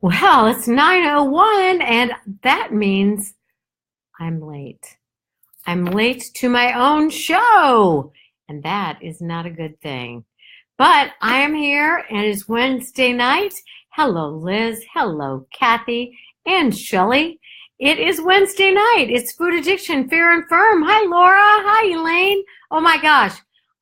Well, it's 9:01 and that means I'm late. I'm late to my own show, and that is not a good thing. But I am here and it's Wednesday night. Hello, Liz. Hello, Kathy and Shelly. It is Wednesday night. It's Food Addiction Fair and Firm. Hi, Laura. Hi, Elaine. Oh my gosh.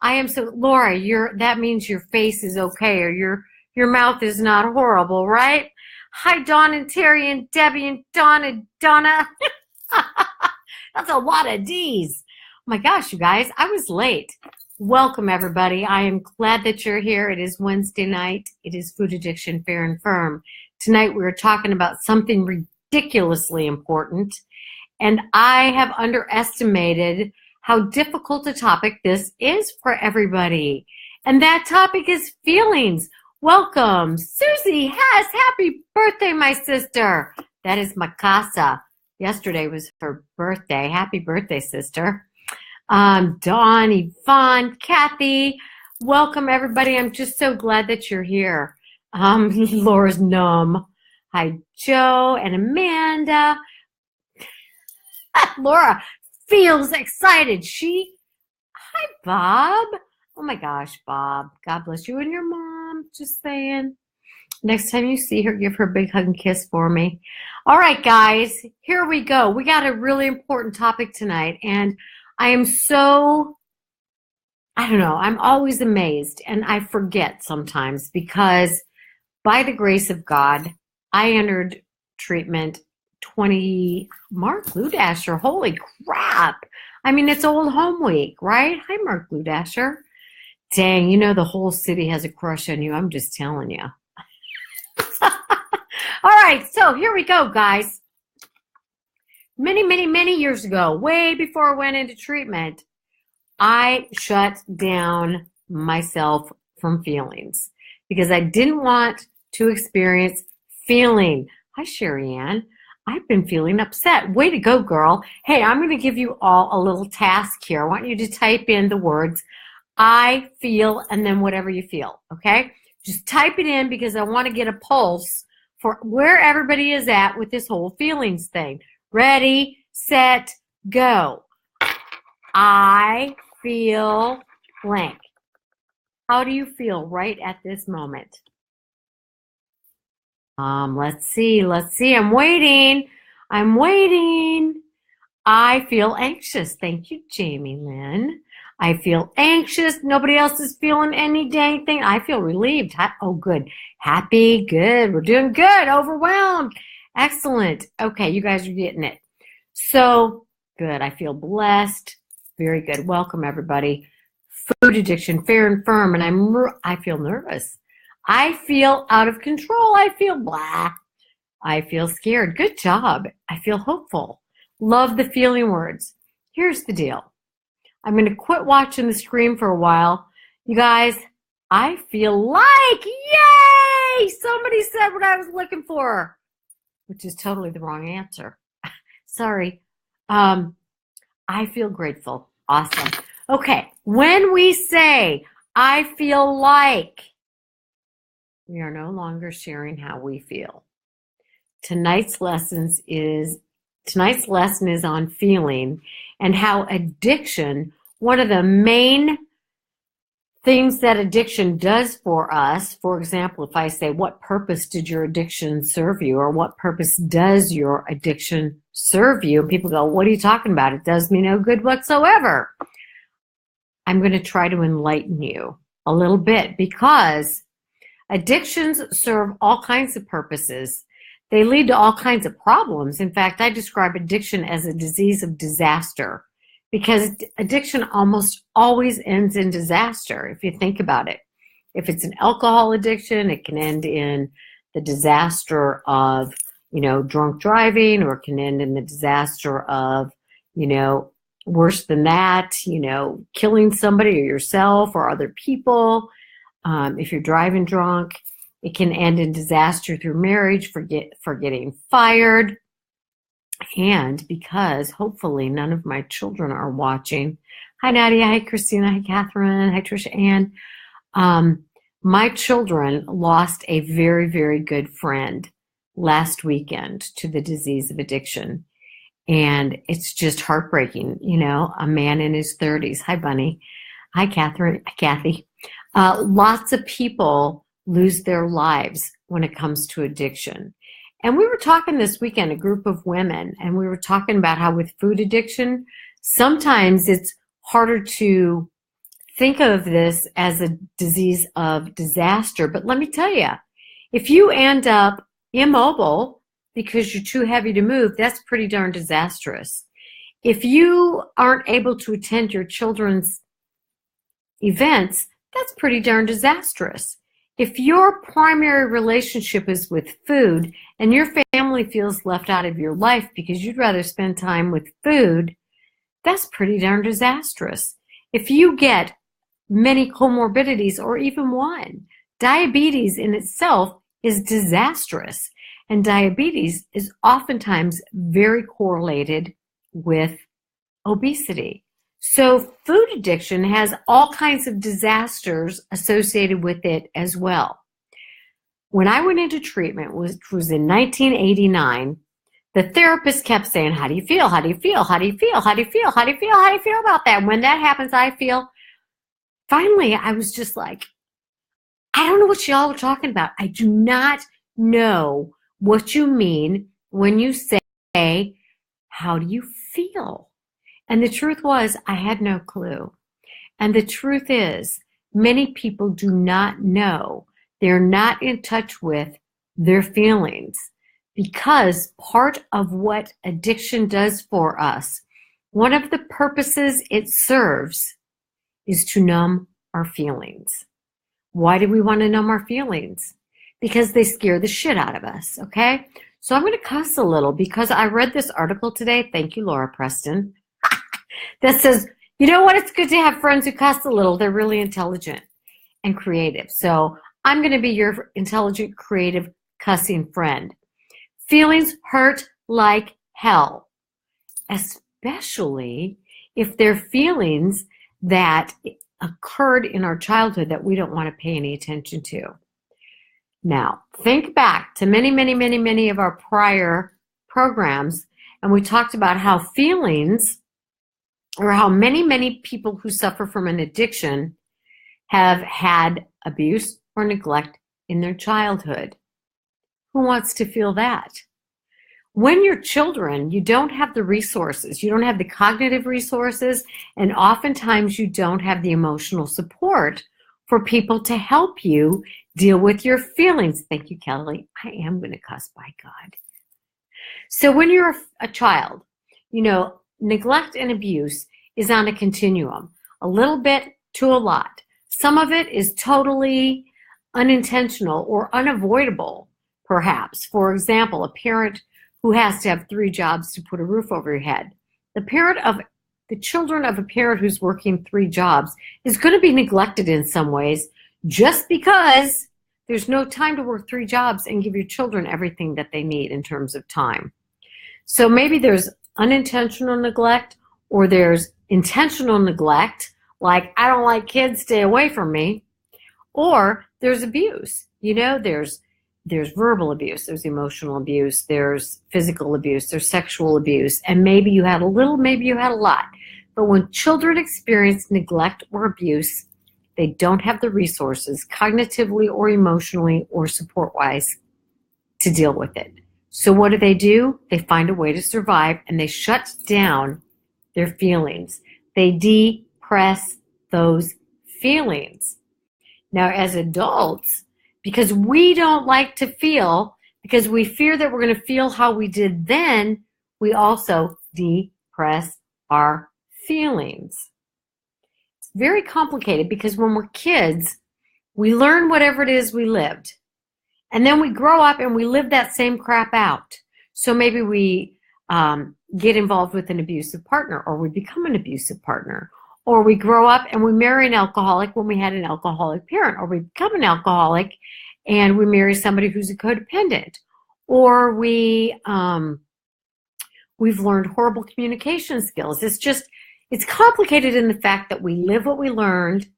I am so Laura, that means your face is okay or your mouth is not horrible, right? Hi, Dawn and Terry and Debbie and Donna. That's a lot of D's. Oh my gosh, you guys, I was late. Welcome, everybody. I am glad that you're here. It is Wednesday night. It is Food Addiction Fair and Firm. Tonight, we're talking about something ridiculously important, and I have underestimated how difficult a topic this is for everybody. And that topic is feelings. Welcome, Susie Hess. Happy birthday, my sister. That is Mikasa. Yesterday was her birthday. Happy birthday, sister. Dawn, Yvonne, Kathy. Welcome, everybody. I'm just so glad that you're here. Laura's numb. Hi, Joe and Amanda. Laura feels excited. Hi, Bob. Oh my gosh, Bob. God bless you and your mom. Just saying. Next time you see her, give her a big hug and kiss for me. All right, guys, here we go. We got a really important topic tonight, and I am I'm always amazed, and I forget sometimes because by the grace of God, I entered treatment Mark Ludasher, holy crap. I mean, it's Old Home Week, right? Hi, Mark Ludasher. Dang, the whole city has a crush on you. I'm just telling you. All right, so here we go, guys. Many years ago, way before I went into treatment, I shut down myself from feelings because I didn't want to experience feeling. Hi, Sherry Ann. I've been feeling upset. Way to go, girl. Hey, I'm going to give you all a little task here. I want you to type in the words, I feel, and then whatever you feel, okay? Just type it in because I want to get a pulse for where everybody is at with this whole feelings thing. Ready, set, go. I feel blank. How do you feel right at this moment? Let's see. I'm waiting. I feel anxious. Thank you, Jamie Lynn. I feel anxious. Nobody else is feeling any dang thing. I feel relieved. Oh, good. Happy. Good. We're doing good. Overwhelmed. Excellent. Okay, you guys are getting it. So good. I feel blessed. Very good. Welcome, everybody. Food Addiction Fair and Firm. And I feel nervous. I feel out of control. I feel blah. I feel scared. Good job. I feel hopeful. Love the feeling words. Here's the deal. I'm going to quit watching the screen for a while. You guys, I feel like, yay! Somebody said what I was looking for, which is totally the wrong answer. Sorry. I feel grateful. Awesome. Okay. When we say, I feel like, we are no longer sharing how we feel. Tonight's lesson is on feeling and how addiction, one of the main things that addiction does for us, for example, if I say, what purpose did your addiction serve you? Or what purpose does your addiction serve you? And people go, what are you talking about? It does me no good whatsoever. I'm going to try to enlighten you a little bit because addictions serve all kinds of purposes. They lead to all kinds of problems. In fact, I describe addiction as a disease of disaster because addiction almost always ends in disaster if you think about it. If it's an alcohol addiction, it can end in the disaster of, drunk driving, or it can end in the disaster of, worse than that, killing somebody or yourself or other people. If you're driving drunk, it can end in disaster through marriage, for getting fired. And because hopefully none of my children are watching. Hi, Nadia. Hi, Christina. Hi, Catherine. Hi, Trisha Ann. My children lost a very, very good friend last weekend to the disease of addiction. And it's just heartbreaking, a man in his 30s. Hi, Bunny. Hi, Kathy. Lots of people lose their lives when it comes to addiction. And we were talking this weekend, a group of women, and we were talking about how with food addiction, sometimes it's harder to think of this as a disease of disaster. But let me tell you, if you end up immobile because you're too heavy to move, that's pretty darn disastrous. If you aren't able to attend your children's events, that's pretty darn disastrous. If your primary relationship is with food and your family feels left out of your life because you'd rather spend time with food, that's pretty darn disastrous. If you get many comorbidities or even one, diabetes in itself is disastrous. And diabetes is oftentimes very correlated with obesity. So food addiction has all kinds of disasters associated with it as well. When I went into treatment, which was in 1989, the therapist kept saying, how do you feel? How do you feel? How do you feel? How do you feel? How do you feel? How do you feel about that? And when that happens, finally, I was just like, I don't know what y'all were talking about. I do not know what you mean when you say, how do you feel? And the truth was, I had no clue. And the truth is, many people do not know. They're not in touch with their feelings, because part of what addiction does for us, one of the purposes it serves is to numb our feelings. Why do we want to numb our feelings? Because they scare the shit out of us, okay? So I'm going to cuss a little because I read this article today. Thank you, Laura Preston. That says, you know what? It's good to have friends who cuss a little. They're really intelligent and creative. So I'm going to be your intelligent, creative, cussing friend. Feelings hurt like hell, especially if they're feelings that occurred in our childhood that we don't want to pay any attention to. Now, think back to many of our prior programs, and we talked about how feelings, or how many people who suffer from an addiction have had abuse or neglect in their childhood. Who wants to feel that? When you're children, you don't have the resources. You don't have the cognitive resources, and oftentimes you don't have the emotional support for people to help you deal with your feelings. Thank you, Kelly. I am going to cuss, by God. So when you're a child, neglect and abuse is on a continuum, a little bit to a lot. Some of it is totally unintentional or unavoidable, perhaps. For example, a parent who has to have 3 jobs to put a roof over your head. The children of a parent who's working 3 jobs is going to be neglected in some ways just because there's no time to work 3 jobs and give your children everything that they need in terms of time. So maybe there's unintentional neglect, or there's intentional neglect, like, I don't like kids, stay away from me. Or there's abuse. There's verbal abuse, there's emotional abuse, there's physical abuse, there's sexual abuse, and maybe you had a little, maybe you had a lot. But when children experience neglect or abuse, they don't have the resources, cognitively or emotionally or support-wise, to deal with it. So what do? They find a way to survive, and they shut down their feelings. They depress those feelings. Now, as adults, because we don't like to feel, because we fear that we're going to feel how we did then, we also depress our feelings. It's very complicated, because when we're kids, we learn whatever it is we lived. And then we grow up and we live that same crap out. So maybe we get involved with an abusive partner, or we become an abusive partner, or we grow up and we marry an alcoholic when we had an alcoholic parent, or we become an alcoholic and we marry somebody who's a codependent, or we've learned horrible communication skills. It's complicated in the fact that we live what we learned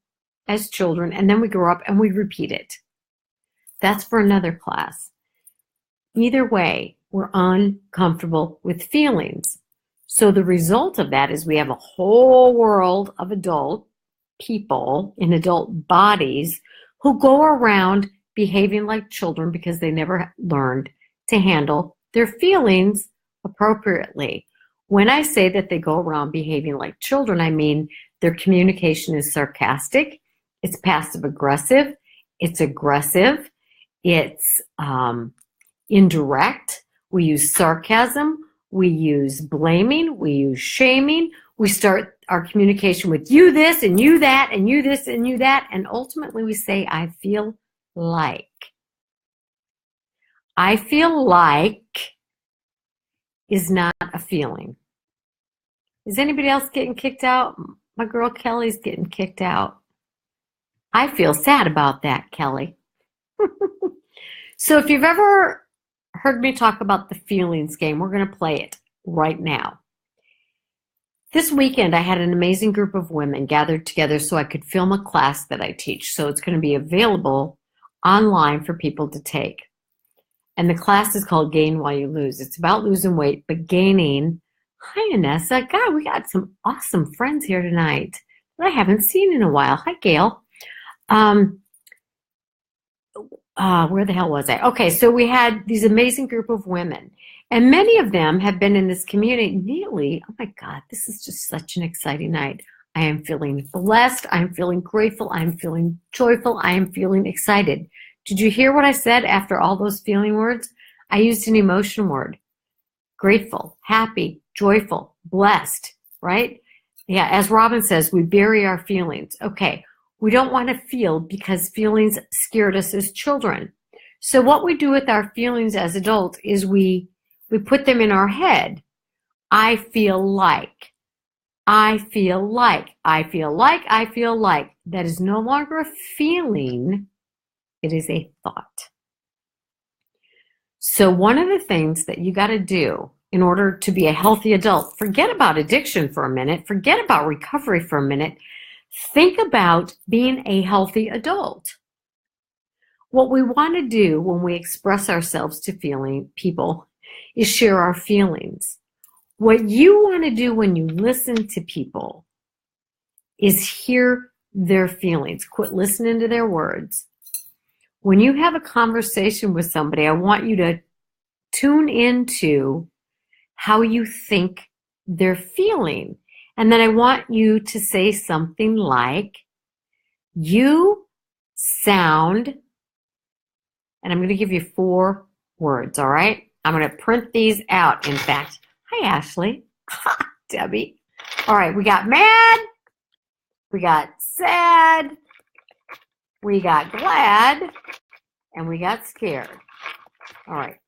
as children, and then we grow up and we repeat it. That's for another class. Either way, we're uncomfortable with feelings. So the result of that is we have a whole world of adult people in adult bodies who go around behaving like children because they never learned to handle their feelings appropriately. When I say that they go around behaving like children, I mean their communication is sarcastic, it's passive aggressive, it's aggressive, it's indirect. We use sarcasm, we use blaming, we use shaming. We start our communication with you this and you that and you this and you that, and ultimately we say, I feel like. I feel like is not a feeling. Is anybody else getting kicked out? My girl Kelly's getting kicked out. I feel sad about that, Kelly. So if you've ever heard me talk about the feelings game, we're going to play it right now. This weekend, I had an amazing group of women gathered together so I could film a class that I teach. So it's going to be available online for people to take. And the class is called Gain While You Lose. It's about losing weight, but gaining. Hi, Anessa. God, we got some awesome friends here tonight that I haven't seen in a while. Hi, Gail. Where the hell was I? Okay, so we had these amazing group of women, and many of them have been in this community nearly, oh my God, this is just such an exciting night. I am feeling blessed. I'm feeling grateful. I'm feeling joyful. I am feeling excited. Did you hear what I said after all those feeling words? I used an emotion word. Grateful, happy, joyful, blessed, right? Yeah, as Robin says, we bury our feelings. Okay. We don't want to feel because feelings scared us as children. So what we do with our feelings as adults is we put them in our head. I feel like. I feel like. I feel like. I feel like. That is no longer a feeling. It is a thought. So one of the things that you got to do in order to be a healthy adult, forget about addiction for a minute. Forget about recovery for a minute. Think about being a healthy adult. What we want to do when we express ourselves to people is share our feelings. What you want to do when you listen to people is hear their feelings. Quit listening to their words. When you have a conversation with somebody, I want you to tune into how you think they're feeling. And then I want you to say something like, you sound, and I'm going to give you 4 words, all right? I'm going to print these out, in fact. Hi, Ashley. Debbie. All right, we got mad, we got sad, we got glad, and we got scared. All right.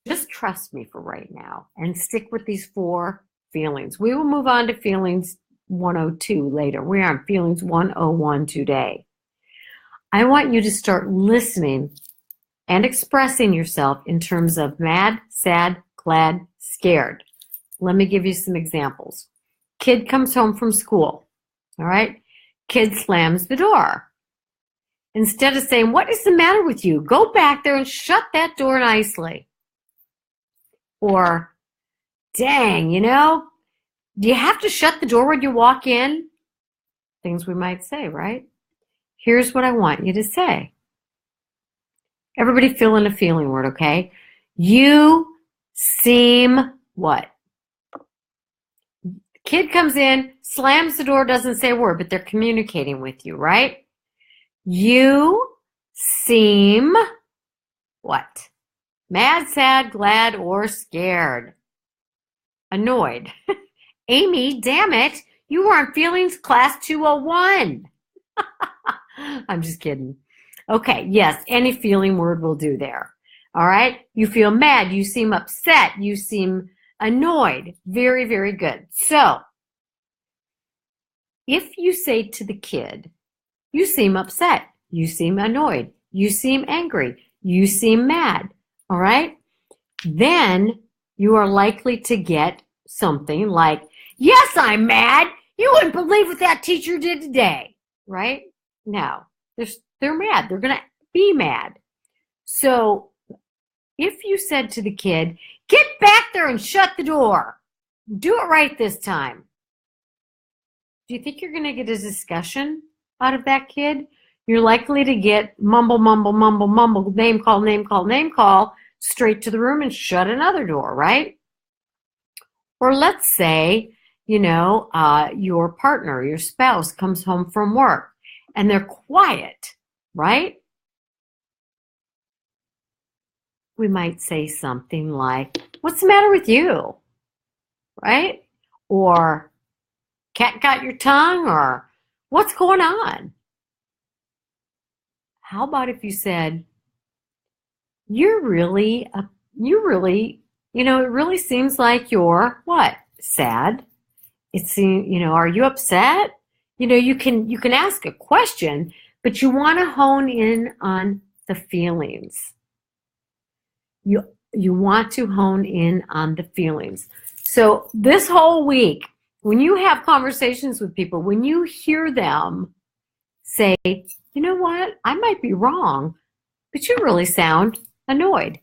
Just trust me for right now and stick with these 4 feelings. We will move on to feelings 102 later. We're on feelings 101 today. I want you to start listening and expressing yourself in terms of mad, sad, glad, scared. Let me give you some examples. Kid comes home from school. All right. Kid slams the door. Instead of saying, what is the matter with you? Go back there and shut that door nicely. Or, dang, do you have to shut the door when you walk in? Things we might say, right? Here's what I want you to say. Everybody fill in a feeling word, okay? You seem what? Kid comes in, slams the door, doesn't say a word, but they're communicating with you, right? You seem what? Mad, sad, glad, or scared. Annoyed. Amy, damn it. You were on feelings class 201. I'm just kidding. Okay, yes, any feeling word will do there. All right? You feel mad. You seem upset. You seem annoyed. Very, very good. So, if you say to the kid, you seem upset. You seem annoyed. You seem angry. You seem mad. All right? Then you are likely to get something like, yes, I'm mad. You wouldn't believe what that teacher did today. Right? No, they're mad. They're going to be mad. So if you said to the kid, get back there and shut the door, do it right this time, do you think you're going to get a discussion out of that kid? You're likely to get mumble, mumble, mumble, mumble, name call, name call, name call, straight to the room and shut another door, right? Or let's say, your partner, your spouse comes home from work and they're quiet, right? We might say something like, what's the matter with you? Right? Or, cat got your tongue? Or, what's going on? How about if you said, it really seems like you're what? Sad. Are you upset? You can ask a question, but you want to hone in on the feelings. You want to hone in on the feelings. So this whole week, when you have conversations with people, when you hear them say, you know what, I might be wrong, but you really sound annoyed,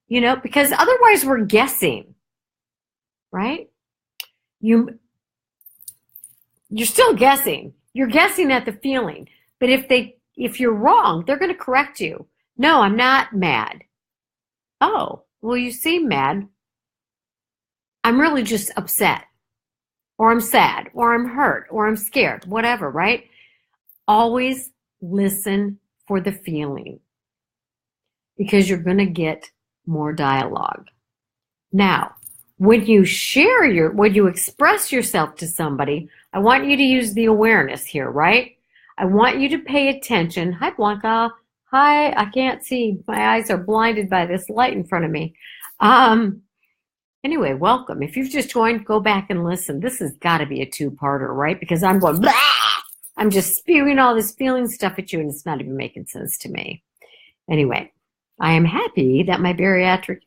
because otherwise we're guessing, right? You're still guessing. You're guessing at the feeling. But if you're wrong, they're going to correct you. No, I'm not mad. Oh, well, you seem mad. I'm really just upset, or I'm sad, or I'm hurt, or I'm scared, whatever, right? Always listen for the feeling, because you're going to get more dialogue. Now, when you express yourself to somebody, I want you to use the awareness here, right? I want you to pay attention. Hi, Blanca. Hi, I can't see. My eyes are blinded by this light in front of me. Anyway, welcome. If you've just joined, go back and listen. This has got to be a two-parter, right? Because I'm going, blah! I'm just spewing all this feeling stuff at you, and it's not even making sense to me. Anyway, I am happy that my bariatric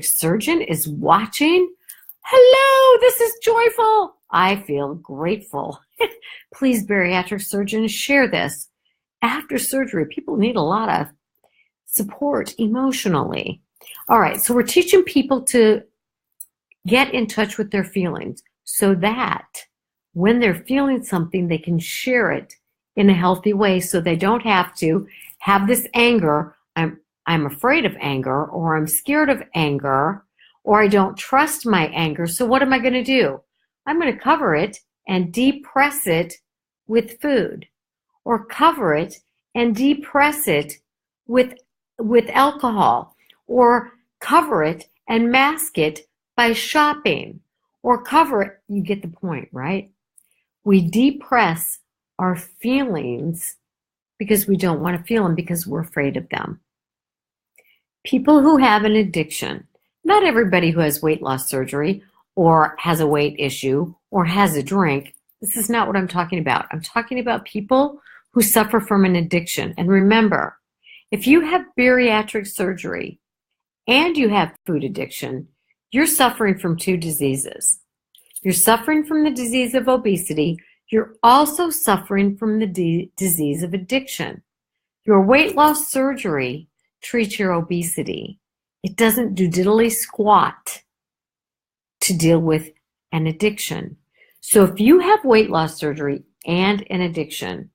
surgeon is watching. Hello, this is joyful. I feel grateful. Please, bariatric surgeon, share this. After surgery, people need a lot of support emotionally. All right, so we're teaching people to get in touch with their feelings so that when they're feeling something, they can share it in a healthy way, so they don't have to have this anger. I'm afraid of anger, or I'm scared of anger, or I don't trust my anger. So what am I going to do? I'm going to cover it and depress it with food, or cover it and depress it with alcohol, or cover it and mask it by shopping, or cover it. You get the point, right? We depress our feelings because we don't want to feel them, because we're afraid of them. People who have an addiction, not everybody who has weight loss surgery or has a weight issue or has a drink, this is not what I'm talking about. I'm talking about people who suffer from an addiction. And remember, if you have bariatric surgery and you have food addiction, you're suffering from two diseases. You're suffering from the disease of obesity. You're also suffering from the disease of addiction. Your weight loss surgery treats your obesity. It doesn't do diddly squat to deal with an addiction. So if you have weight loss surgery and an addiction,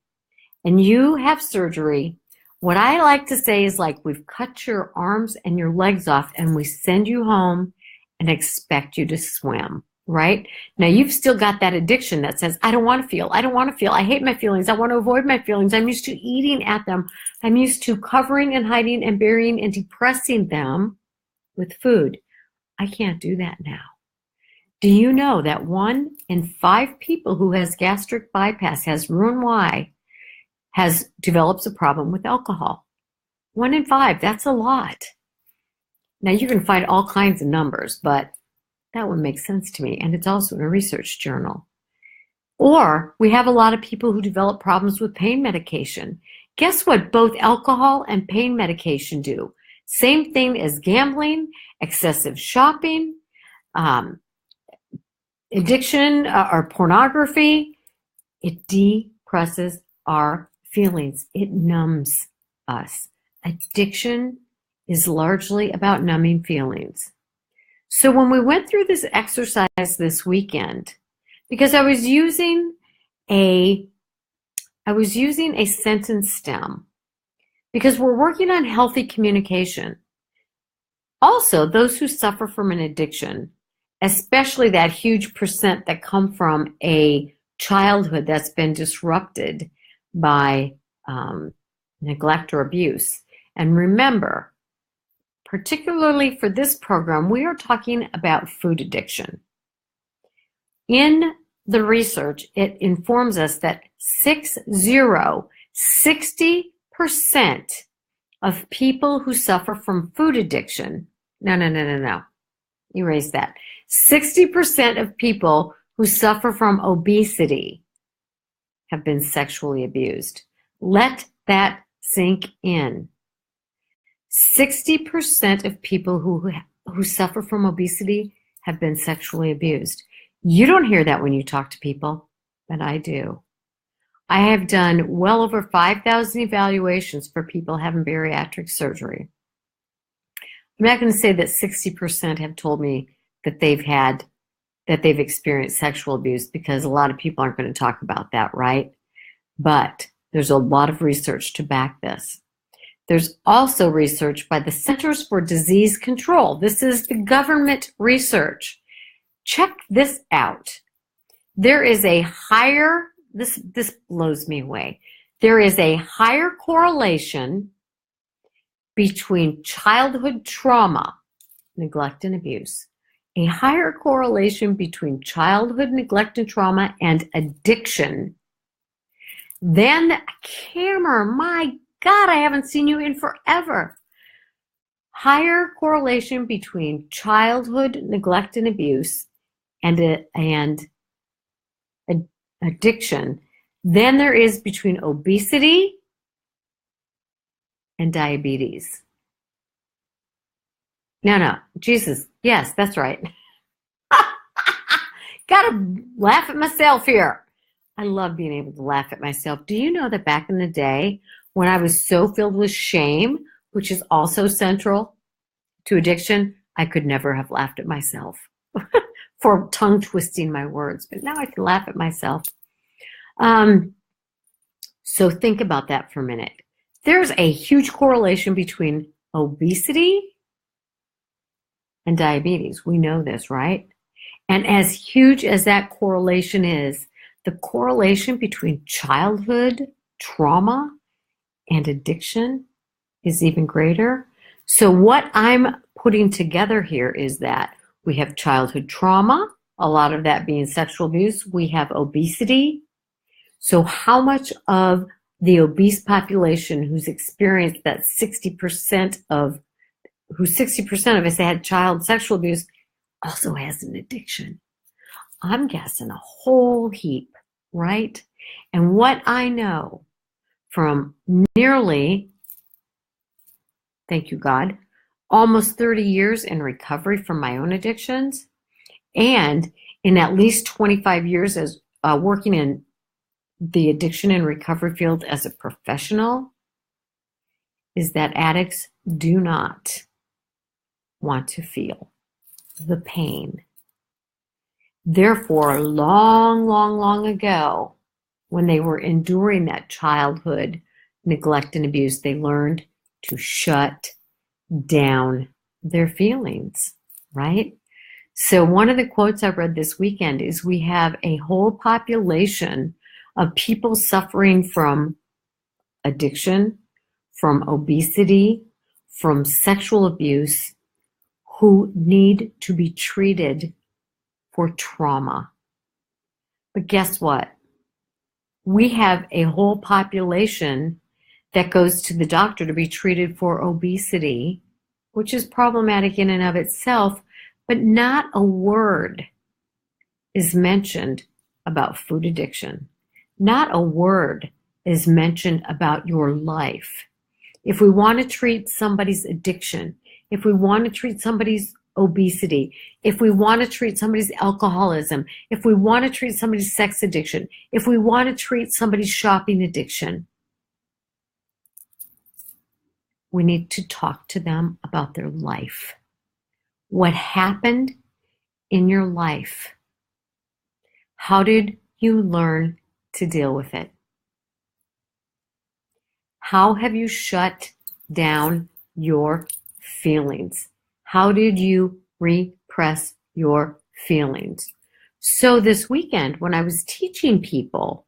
and you have surgery, what I like to say is, like, we've cut your arms and your legs off and we send you home and expect you to swim, right? Now you've still got that addiction that says, I don't want to feel, I hate my feelings, I want to avoid my feelings, I'm used to eating at them, I'm used to covering and hiding and burying and depressing them with food. I can't do that now. Do you know that 1 in 5 people who has gastric bypass, has Roux-en-Y, develops a problem with alcohol? 1 in 5, that's a lot. Now you can find all kinds of numbers, but that one makes sense to me, and it's also in a research journal. Or we have a lot of people who develop problems with pain medication. Guess what both alcohol and pain medication do? Same thing as gambling, excessive shopping, addiction, or pornography. It depresses our feelings. It numbs us. Addiction is largely about numbing feelings. So when we went through this exercise this weekend, because I was using a sentence stem, because we're working on healthy communication. Also, those who suffer from an addiction, especially that huge percent that come from a childhood that's been disrupted by neglect or abuse. And remember, particularly for this program, we are talking about food addiction. In the research, it informs us that 60% of people who suffer from food addiction, no, erase that. 60% of people who suffer from obesity have been sexually abused. Let that sink in. 60% of people who suffer from obesity have been sexually abused. You don't hear that when you talk to people, but I do. I have done well over 5,000 evaluations for people having bariatric surgery. I'm not going to say that 60% have told me that they've experienced sexual abuse, because a lot of people aren't going to talk about that, right? But there's a lot of research to back this. There's also research by the Centers for Disease Control. This is the government research. Check this out. There is a higher, this blows me away. There is a higher correlation between childhood trauma, neglect and abuse. A higher correlation between childhood neglect and trauma and addiction than Cameron. My God, I haven't seen you in forever. Higher correlation between childhood neglect and abuse and addiction than there is between obesity and diabetes. No, Jesus, yes, that's right. Gotta laugh at myself here. I love being able to laugh at myself. Do you know that back in the day, when I was so filled with shame, which is also central to addiction, I could never have laughed at myself for tongue twisting my words, but now I can laugh at myself. So think about that for a minute. There's a huge correlation between obesity and diabetes. We know this, right? And as huge as that correlation is, the correlation between childhood trauma and addiction is even greater. So what I'm putting together here is that we have childhood trauma, a lot of that being sexual abuse. We have obesity. So how much of the obese population who's experienced that 60% of us had child sexual abuse also has an addiction? I'm guessing a whole heap, right? And what I know from nearly, thank you God, almost 30 years in recovery from my own addictions, and in at least 25 years as working in the addiction and recovery field as a professional, is that addicts do not want to feel the pain. Therefore, long ago, when they were enduring that childhood neglect and abuse, they learned to shut down their feelings, right? So one of the quotes I read this weekend is, we have a whole population of people suffering from addiction, from obesity, from sexual abuse, who need to be treated for trauma. But guess what? We have a whole population that goes to the doctor to be treated for obesity, which is problematic in and of itself, but not a word is mentioned about food addiction. Not a word is mentioned about your life. If we want to treat somebody's addiction, if we want to treat somebody's obesity, if we want to treat somebody's alcoholism, if we want to treat somebody's sex addiction, if we want to treat somebody's shopping addiction, We need to talk to them about their life. What happened in your life? How did you learn to deal with it? How have you shut down your feelings? How did you repress your feelings? So this weekend, when I was teaching people,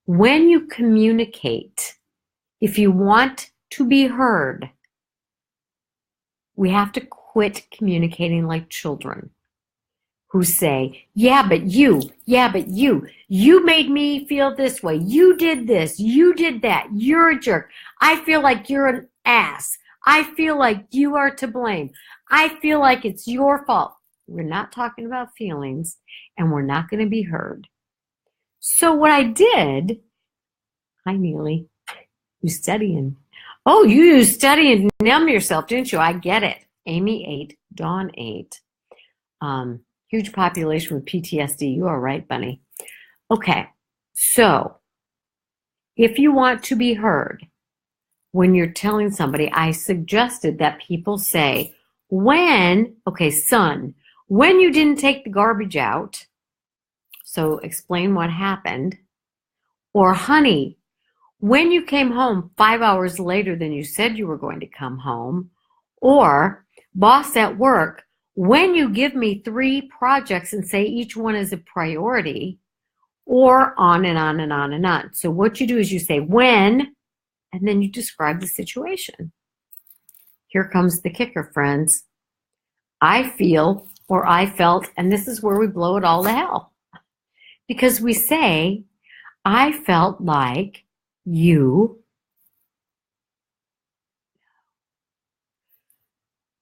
when you communicate, if you want to be heard, we have to quit communicating like children who say, yeah, but you made me feel this way. You did this, you did that, you're a jerk. I feel like you're an ass. I feel like you are to blame. I feel like it's your fault. We're not talking about feelings, and we're not going to be heard. So what I did, hi Neely, you studying. Oh, you studying to numb yourself, didn't you? I get it. Amy 8, Dawn 8. Huge population with PTSD. You are right, Bunny. Okay, so if you want to be heard, when you're telling somebody, I suggested that people say, son, when you didn't take the garbage out, so explain what happened, or honey, when you came home 5 hours later than you said you were going to come home, or boss at work, when you give me 3 projects and say each one is a priority, or on and on and on and on. So what you do is you say when, and then you describe the situation. Here comes the kicker, friends. I feel or I felt, and this is where we blow it all to hell. Because we say, I felt like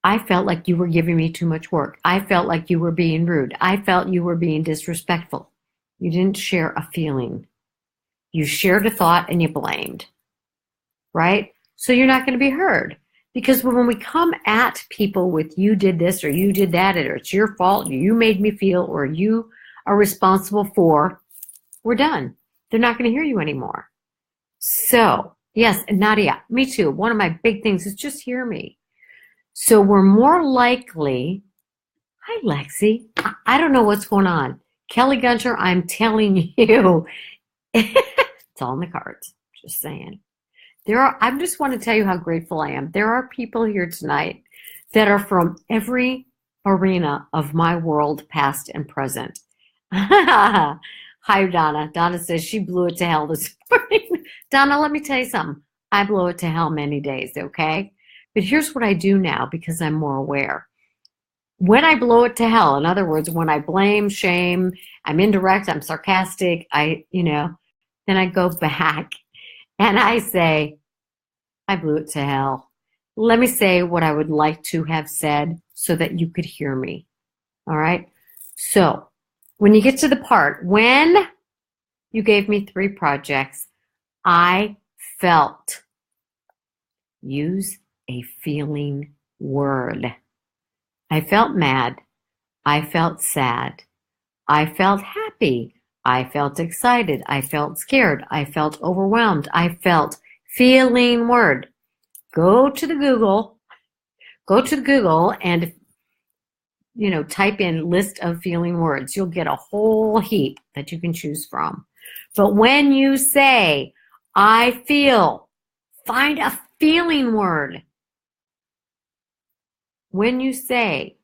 I felt like you were giving me too much work. I felt like you were being rude. I felt you were being disrespectful. You didn't share a feeling. You shared a thought and you blamed, right? So you're not going to be heard. Because when we come at people with you did this or you did that, or it's your fault, you made me feel, or you are responsible for, we're done. They're not going to hear you anymore. So, yes, and Nadia, me too. One of my big things is just hear me. So we're more likely, hi Lexi, I don't know what's going on. Kelly Gunter, I'm telling you, it's all in the cards, just saying. I just want to tell you how grateful I am. There are people here tonight that are from every arena of my world, past and present. Hi, Donna. Donna says she blew it to hell this morning. Donna, let me tell you something. I blow it to hell many days, okay? But here's what I do now because I'm more aware. When I blow it to hell, in other words, when I blame, shame, I'm indirect, I'm sarcastic, then I go back and I say, I blew it to hell. Let me say what I would like to have said so that you could hear me. All right? So when you get to the part, when you gave me 3 projects, I felt. Use a feeling word. I felt mad. I felt sad. I felt happy. I felt excited. I felt scared. I felt overwhelmed. I felt feeling word. Go to Google and type in list of feeling words. You'll get a whole heap that you can choose from. But when you say, I feel, find a feeling word. When you say,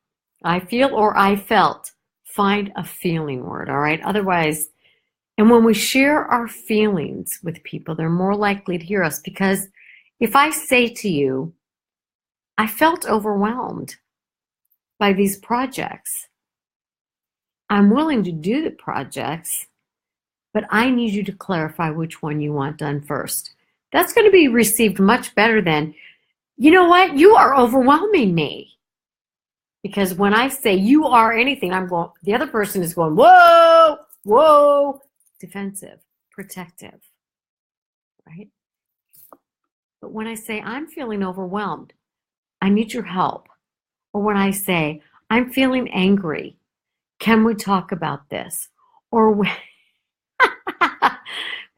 I feel or I felt, find a feeling word, all right? Otherwise, and when we share our feelings with people, they're more likely to hear us, because if I say to you, I felt overwhelmed by these projects, I'm willing to do the projects, but I need you to clarify which one you want done first. That's going to be received much better than, you know what, you are overwhelming me. Because when I say you are anything, the other person is going, whoa, whoa, defensive, protective, right? But when I say I'm feeling overwhelmed, I need your help. Or when I say I'm feeling angry, can we talk about this? Or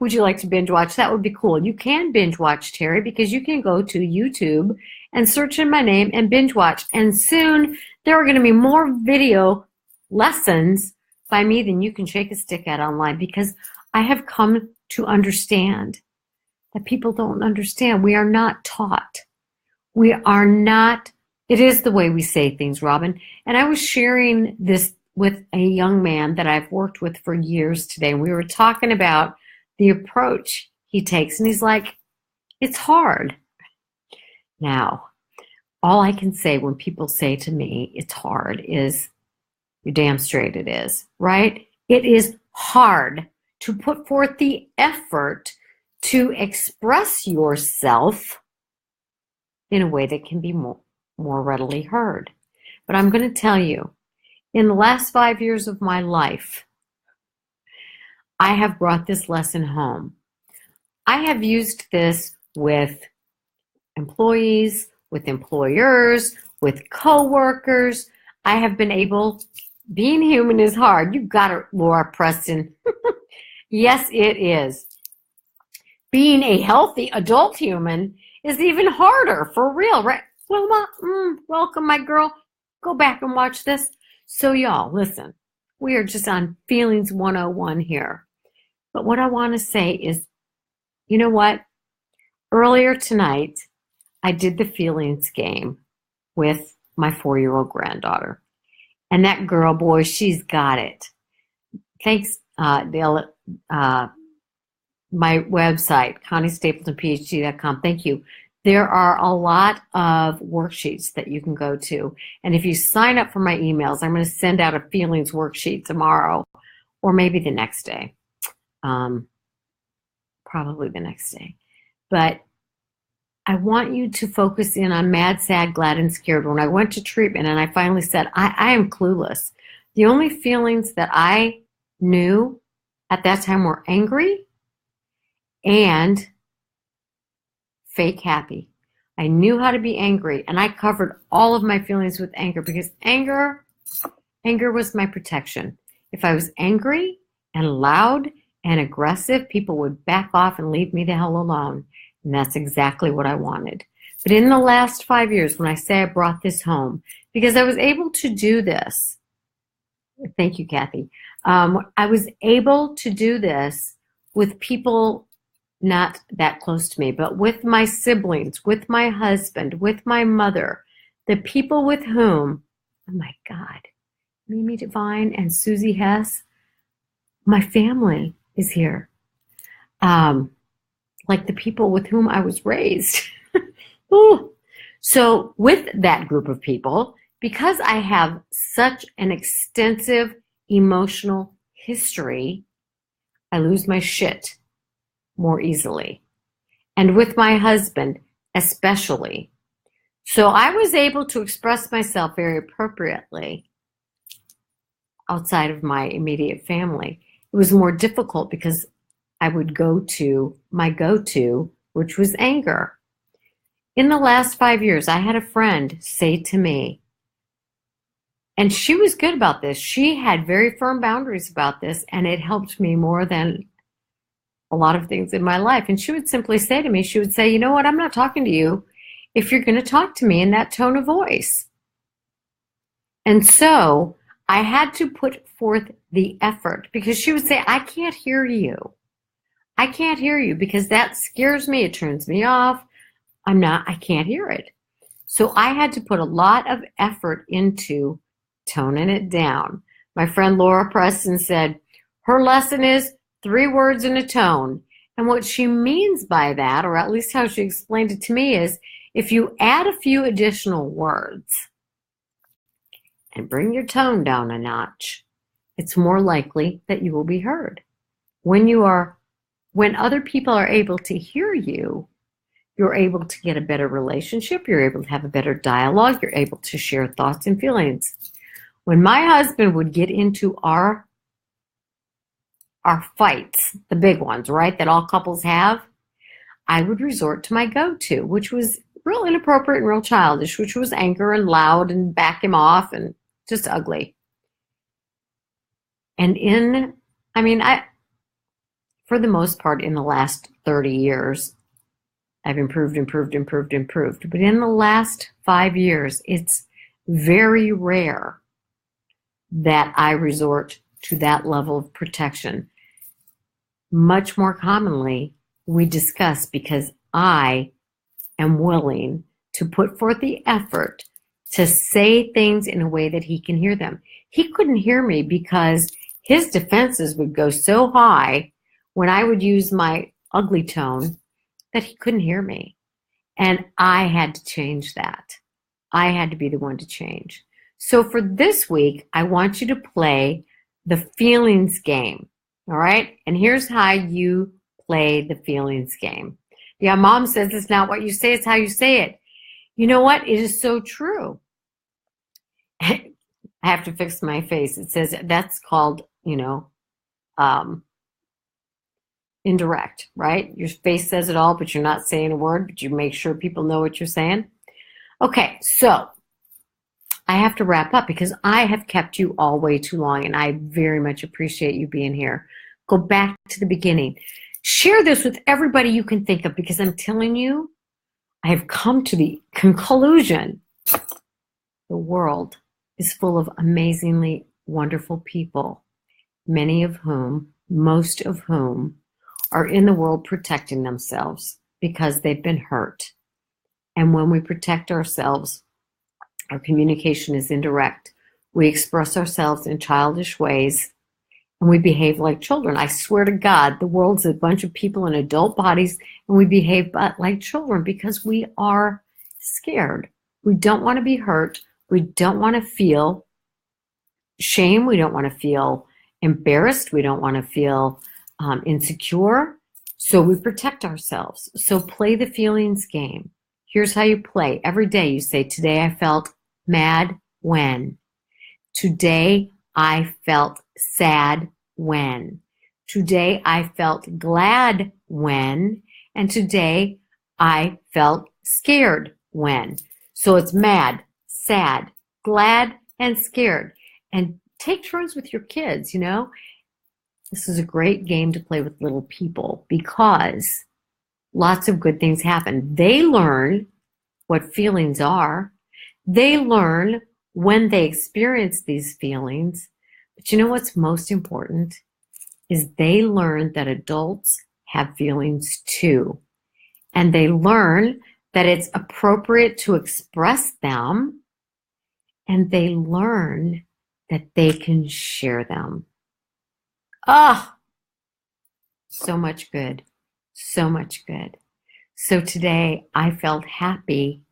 Would you like to binge watch? That would be cool. You can binge watch, Terry, because you can go to YouTube and search in my name and binge watch. And soon there are going to be more video lessons by me than you can shake a stick at online, because I have come to understand that people don't understand. We are not taught. We are not. It is the way we say things, Robin. And I was sharing this with a young man that I've worked with for years today. And we were talking about the approach he takes. And he's like, it's hard. Now, all I can say when people say to me, it's hard, is you're damn straight it is, right? It is hard to put forth the effort to express yourself in a way that can be more readily heard. But I'm going to tell you, in the last 5 years of my life, I have brought this lesson home. I have used this with employees, with employers, with coworkers. I have been able, being human is hard. You got it, Laura Preston. Yes, it is. Being a healthy adult human is even harder, for real, right? Wilma, welcome, my girl. Go back and watch this. So y'all, listen, we are just on Feelings 101 here. But what I want to say is, you know what? Earlier tonight, I did the feelings game with my 4-year-old granddaughter. And that girl, boy, she's got it. Thanks, my website, ConnieStapletonPhD.com. Thank you. There are a lot of worksheets that you can go to. And if you sign up for my emails, I'm going to send out a feelings worksheet tomorrow, or maybe the next day. Probably the next day. But I want you to focus in on mad, sad, glad, and scared. When I went to treatment and I finally said, I am clueless. The only feelings that I knew at that time were angry and fake happy. I knew how to be angry, and I covered all of my feelings with anger, because anger was my protection. If I was angry and loud and aggressive, people would back off and leave me the hell alone. And that's exactly what I wanted. But in the last 5 years, when I say I brought this home, because I was able to do this, thank you, Kathy. I was able to do this with people not that close to me, but with my siblings, with my husband, with my mother, the people with whom, oh my God, Mimi Devine and Susie Hess, my family is here. Like the people with whom I was raised. Ooh. So with that group of people, because I have such an extensive emotional history, I lose my shit more easily. And with my husband, especially. So I was able to express myself very appropriately outside of my immediate family. It was more difficult because I would go to my go-to, which was anger. In the last 5 years, I had a friend say to me, and she was good about this. She had very firm boundaries about this, and it helped me more than a lot of things in my life. And she would simply say to me, she would say, you know what, I'm not talking to you if you're going to talk to me in that tone of voice. And so I had to put forth the effort, because she would say, I can't hear you. I can't hear you, because that scares me. It turns me off. I can't hear it. So I had to put a lot of effort into toning it down. My friend Laura Preston said her lesson is 3 words in a tone. And what she means by that, or at least how she explained it to me, is if you add a few additional words and bring your tone down a notch, it's more likely that you will be heard. When other people are able to hear you, you're able to get a better relationship, you're able to have a better dialogue, you're able to share thoughts and feelings. When my husband would get into our fights, the big ones, right, that all couples have, I would resort to my go-to, which was real inappropriate and real childish, which was anger and loud and back him off and just ugly. And for the most part, in the last 30 years, I've improved. But in the last 5 years, it's very rare that I resort to that level of protection. Much more commonly, we discuss because I am willing to put forth the effort to say things in a way that he can hear them. He couldn't hear me because his defenses would go so high when I would use my ugly tone that he couldn't hear me. And I had to change that. I had to be the one to change. So for this week, I want you to play the feelings game. All right? And here's how you play the feelings game. Yeah, Mom says it's not what you say, it's how you say it. You know what? It is so true. I have to fix my face. It says that's called, indirect, right? Your face says it all, but you're not saying a word, but you make sure people know what you're saying. Okay, so I have to wrap up because I have kept you all way too long, and I very much appreciate you being here. Go back to the beginning. Share this with everybody you can think of, because I'm telling you, I have come to the conclusion the world is full of amazingly wonderful people, most of whom are in the world protecting themselves because they've been hurt. And when we protect ourselves, our communication is indirect. We express ourselves in childish ways, and we behave like children. I swear to God, the world's a bunch of people in adult bodies, and we behave like children because we are scared. We don't want to be hurt. We don't want to feel shame. We don't want to feel embarrassed. We don't want to feel insecure. So we protect ourselves. So play the feelings game. Here's how you play. Every day you say, today I felt mad when. Today I felt sad when. Today I felt glad when. And today I felt scared when. So it's mad, sad, glad, and scared. And take turns with your kids, This is a great game to play with little people because lots of good things happen. They learn what feelings are. They learn when they experience these feelings. But you know what's most important is they learn that adults have feelings too. And they learn that it's appropriate to express them. And they learn that they can share them. Oh, so much good. So much good. So today I felt happy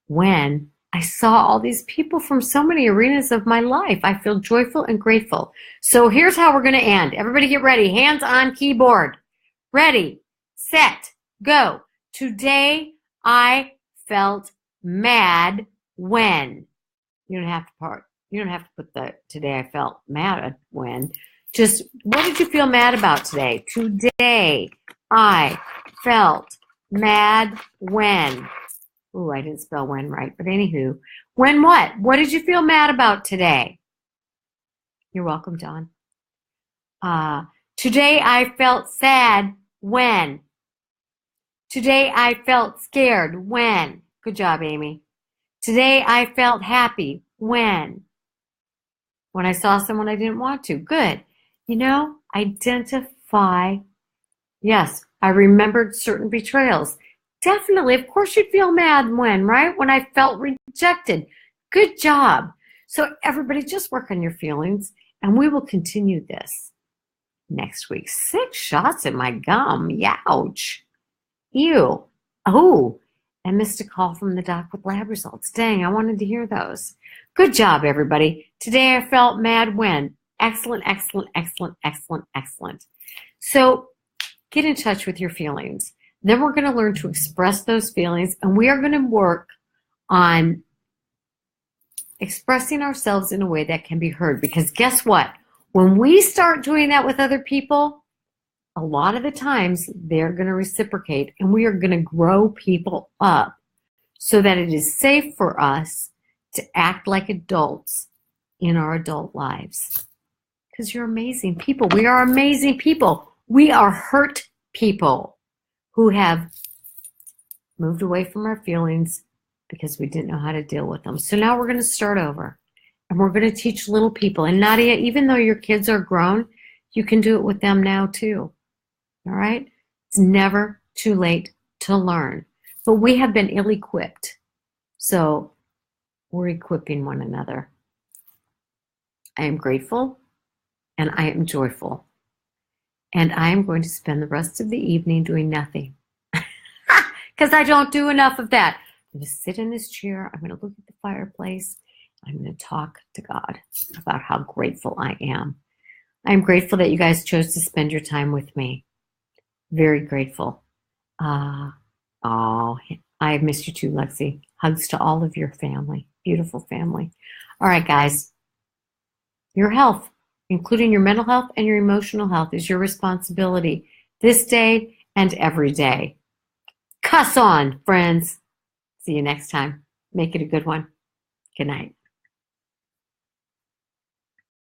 when I saw all these people from so many arenas of my life. I feel joyful and grateful. So here's how we're going to end. Everybody get ready. Hands on keyboard. Ready, set, go. Today I felt mad when. You don't have to put the today I felt mad at when. Just what did you feel mad about today? Today I felt mad when. Ooh, I didn't spell when right, but anywho. When what? What did you feel mad about today? You're welcome, Don. Today I felt sad when. Today I felt scared when. Good job, Amy. Today I felt happy when. When I saw someone I didn't want to. Good. Identify. Yes, I remembered certain betrayals. Definitely. Of course you'd feel mad when, right? When I felt rejected. Good job. So everybody just work on your feelings, and we will continue this next week. 6 shots at my gum. Youch. Ew. Oh, I missed a call from the doc with lab results. Dang, I wanted to hear those. Good job, everybody. Today I felt mad when. Excellent, excellent, excellent, excellent, excellent. So get in touch with your feelings. Then we're going to learn to express those feelings, and we are going to work on expressing ourselves in a way that can be heard. Because guess what? When we start doing that with other people, a lot of the times they're going to reciprocate, and we are going to grow people up so that it is safe for us to act like adults in our adult lives. Because you're amazing people. We are amazing people. We are hurt people who have moved away from our feelings because we didn't know how to deal with them. So now we're going to start over, and we're going to teach little people. And Nadia, even though your kids are grown, you can do it with them now too. All right? It's never too late to learn. But we have been ill-equipped. So we're equipping one another. I am grateful and I am joyful. And I am going to spend the rest of the evening doing nothing. Because I don't do enough of that. I'm going to sit in this chair. I'm going to look at the fireplace. I'm going to talk to God about how grateful I am. I'm grateful that you guys chose to spend your time with me. Very grateful. I miss you too, Lexi. Hugs to all of your family. Beautiful family. All right, guys. Your health, including your mental health and your emotional health, is your responsibility this day and every day. Cuss on, friends. See you next time. Make it a good one. Good night.